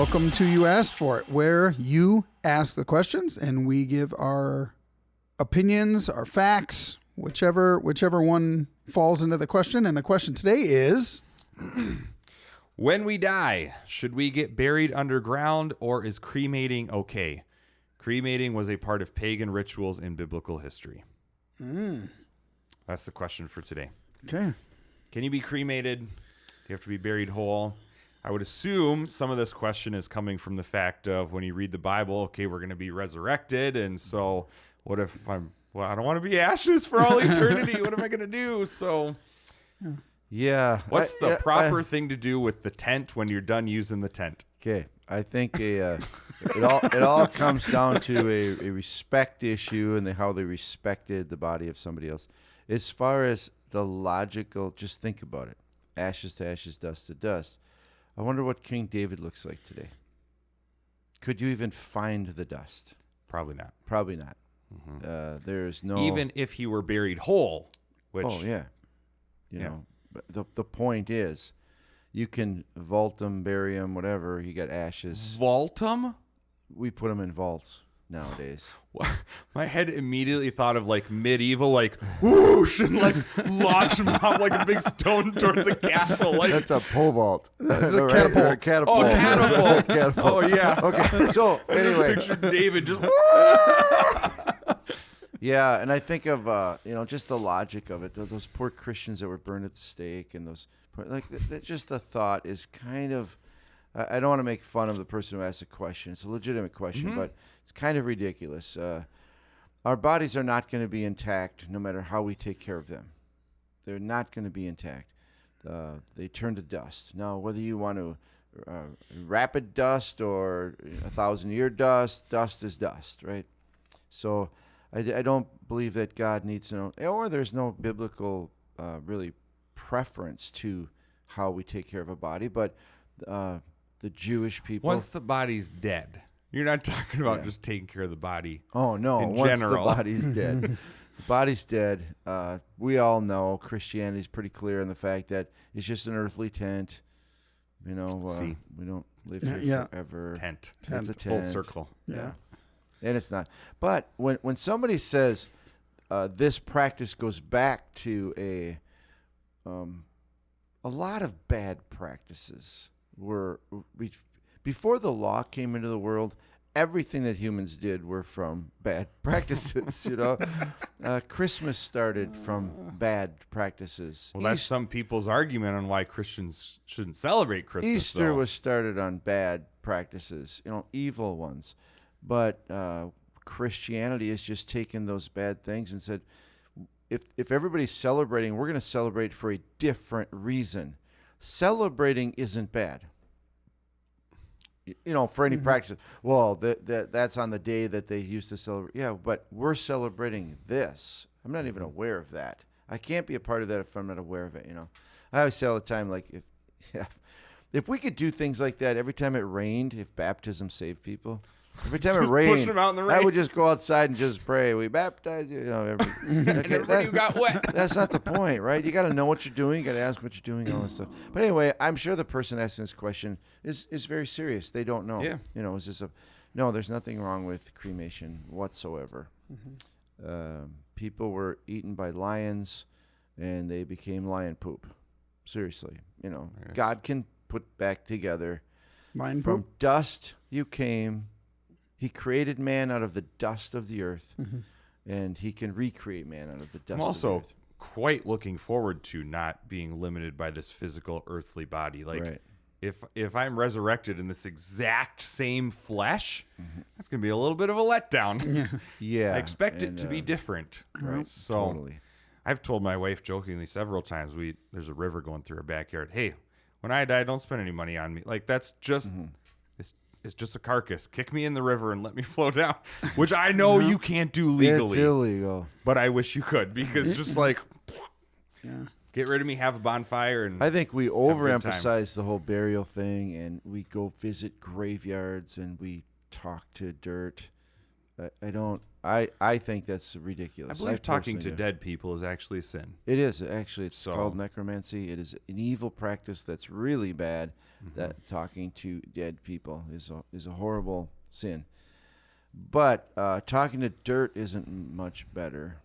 Welcome to You Asked For It, where you ask the questions and we give our opinions, our facts, whichever one falls into the question. And the question today is... When we die, should we get buried underground or is cremating okay? Cremating was a part of pagan rituals in biblical history. That's the question for today. Okay. Can you be cremated? Do you have to be buried whole? I would assume some of this question is coming from the fact of when you read the Bible, okay, we're going to be resurrected. And so what if I don't want to be ashes for all eternity. What am I going to do? So yeah. What's the proper thing to do with the tent when you're done using the tent? Okay. I think it all comes down to a respect issue and how they respected the body of somebody else. As far as the logical, just think about it. Ashes to ashes, dust to dust. I wonder what King David looks like today. Could you even find the dust? Probably not. Probably not. Mm-hmm. There's no... Even if he were buried whole, which... Oh, yeah. You know, but the point is, you can vault them, bury them, whatever. You got ashes. Vault them? We put them in vaults nowadays. My head immediately thought of like medieval, like whoosh, and like launch them off like a big stone towards a castle. Like that's a pole vault. That's a catapult. A catapult. Oh, catapult. Catapult. Oh yeah. Okay. So anyway, Picture David just. Yeah, and I think of just the logic of it. Those poor Christians that were burned at the stake, and those just the thought is kind of. I don't want to make fun of the person who asked the question. It's a legitimate question, but it's kind of ridiculous. Our bodies are not going to be intact no matter how we take care of them. They're not going to be intact. They turn to dust. Now, whether you want to rapid dust or 1,000-year dust, dust is dust, right? So I don't believe that God needs to know, or there's no biblical really preference to how we take care of a body, but the Jewish people. Once the body's dead, you're not talking about just taking care of the body. Oh no! In Once general. the body's dead, the body's dead. We all know Christianity is pretty clear in the fact that it's just an earthly tent. You know, we don't live here forever. Tent. It's a tent. Full circle. Yeah, and it's not. But when somebody says this practice goes back to a lot of bad practices. Before the law came into the world, everything that humans did were from bad practices. Christmas started from bad practices. Well, that's some people's argument on why Christians shouldn't celebrate Christmas. Easter was started on bad practices, evil ones. But Christianity has just taken those bad things and said, if everybody's celebrating, we're going to celebrate for a different reason. Celebrating isn't bad. For any practice. Well, that's on the day that they used to celebrate. Yeah, but we're celebrating this. I'm not even aware of that. I can't be a part of that if I'm not aware of it. I always say all the time, like if we could do things like that every time it rained, if baptism saved people. Every time it rained, pushing them out in the rain. I would just go outside and just pray. We baptize you. Everybody got wet. That's not the point, right? You got to know what you're doing. You got to ask what you're doing, all that stuff. But anyway, I'm sure the person asking this question is very serious. They don't know. Yeah. Is this no? There's nothing wrong with cremation whatsoever. People were eaten by lions, and they became lion poop. Seriously, yes. God can put back together. Lion from poop? Dust you came. He created man out of the dust of the earth, and he can recreate man out of the dust I'm of the also earth. quite looking forward to not being limited by this physical earthly body. Like, if I'm resurrected in this exact same flesh, that's going to be a little bit of a letdown. Yeah. I expect it to be different. Right. So Totally. I've told my wife jokingly several times, there's a river going through our backyard. Hey, when I die, don't spend any money on me. Like, that's just... It's just a carcass. Kick me in the river and let me float down, which I know you can't do legally. It's illegal. But I wish you could, because just like, get rid of me, have a bonfire. And I think we overemphasize the whole burial thing, and we go visit graveyards and we talk to dirt. I don't I think that's I ridiculous. believe talking to personally do. dead people is actually a sin. It is actually. It's So- called necromancy. It is an evil practice that's really bad. That talking to dead people is a horrible sin. But talking to dirt isn't much better.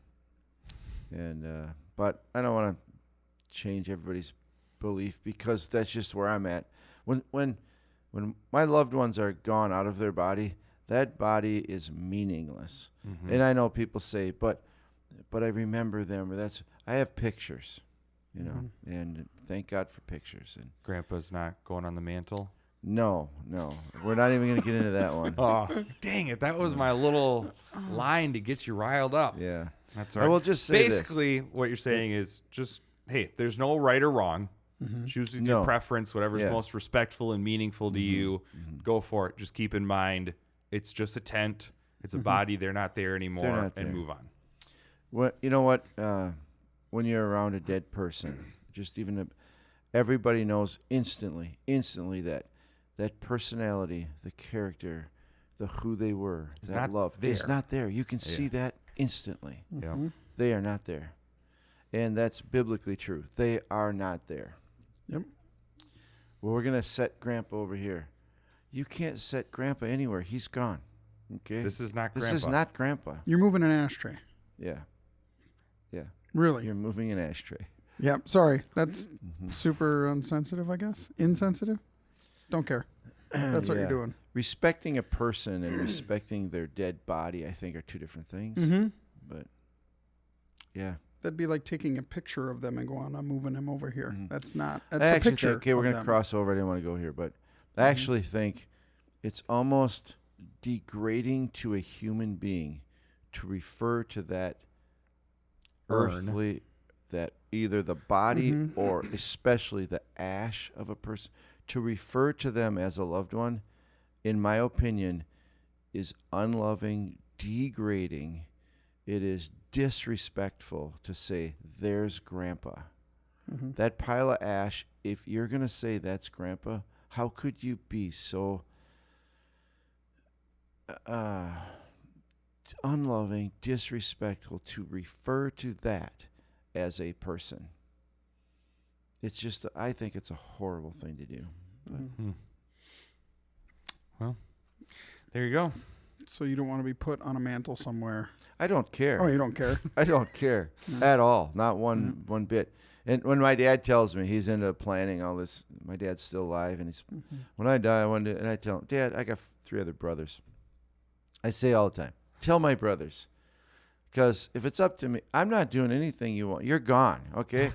And but I don't want to change everybody's belief because that's just where I'm at. When my loved ones are gone out of their body, that body is meaningless. And I know people say, but I remember them, or I have pictures, and thank God for pictures. And Grandpa's not going on the mantle. no, we're not even going to get into that one. Oh, dang it. That was my little line to get you riled up. Yeah. That's I all right. will just say this. Basically, what you're saying is just, hey, there's no right or wrong. Choose with your No. preference, whatever's Yeah. most respectful and meaningful to you. Go for it. Just keep in mind, it's just a tent. It's a body. They're not there anymore. They're not and there. move on. What you know? What when you're around a dead person, just everybody knows instantly that personality, the character, the who they were, It's that not love there. is not there. You can see that instantly. Yeah. They are not there, and that's biblically true. They are not there. Yep. Well, we're gonna set Grandpa over here. You can't set Grandpa anywhere. He's gone. Okay. This is not This Grandpa. is not Grandpa. You're moving an ashtray. Yeah. Really? You're moving an ashtray. Yeah. Sorry. That's super unsensitive, I guess. Insensitive? Don't care. That's what Yeah. you're doing. Respecting a person and respecting their dead body, I think, are two different things. Mm-hmm. But yeah, That'd be like taking a picture of them and going, I'm moving him over here. That's not. That's I a actually picture. think, okay, we're of gonna them. cross over. I didn't want to go here, but I actually think it's almost degrading to a human being to refer to that Urn. earthly, that either the body or especially the ash of a person, to refer to them as a loved one, in my opinion, is unloving, degrading. It is disrespectful to say, there's Grandpa. That pile of ash, if you're going to say that's Grandpa, how could you be so unloving, disrespectful to refer to that as a person? It's just, I think it's a horrible thing to do. Well, there you go. So you don't want to be put on a mantle somewhere. I don't care. Oh, you don't care? I don't care at all. Not one bit. And when my dad tells me he's into planning all this, my dad's still alive, and he's when I die, and I tell him, Dad, I got 3 other brothers. I say all the time, tell my brothers, because if it's up to me, I'm not doing anything you want. You're gone, okay?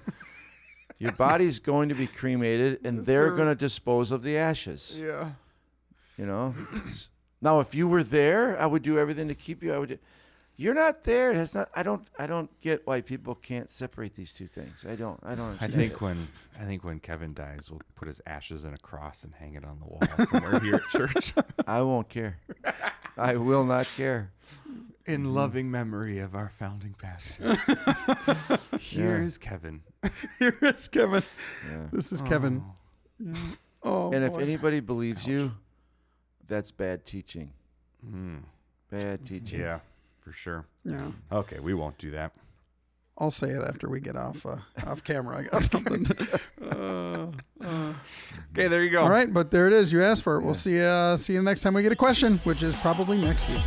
Your body's going to be cremated, and they're going to dispose of the ashes. Yeah. You know. Now, if you were there, I would do everything to keep you. You're not there. That's not. I don't get why people can't separate these two things. I don't I understand. think when Kevin dies, we'll put his ashes in a cross and hang it on the wall somewhere here at church. I won't care. I will not care. In loving memory of our founding pastor. Here is Kevin. Here is Kevin. Yeah. This is Kevin. Oh, And if boy. anybody believes you, that's bad teaching. Bad teaching. Yeah, for sure. Yeah. Okay, we won't do that. I'll say it after we get off camera. I got something. Okay, there you go. All right, but there it is. You asked for it. We'll see you next time we get a question, which is probably next week.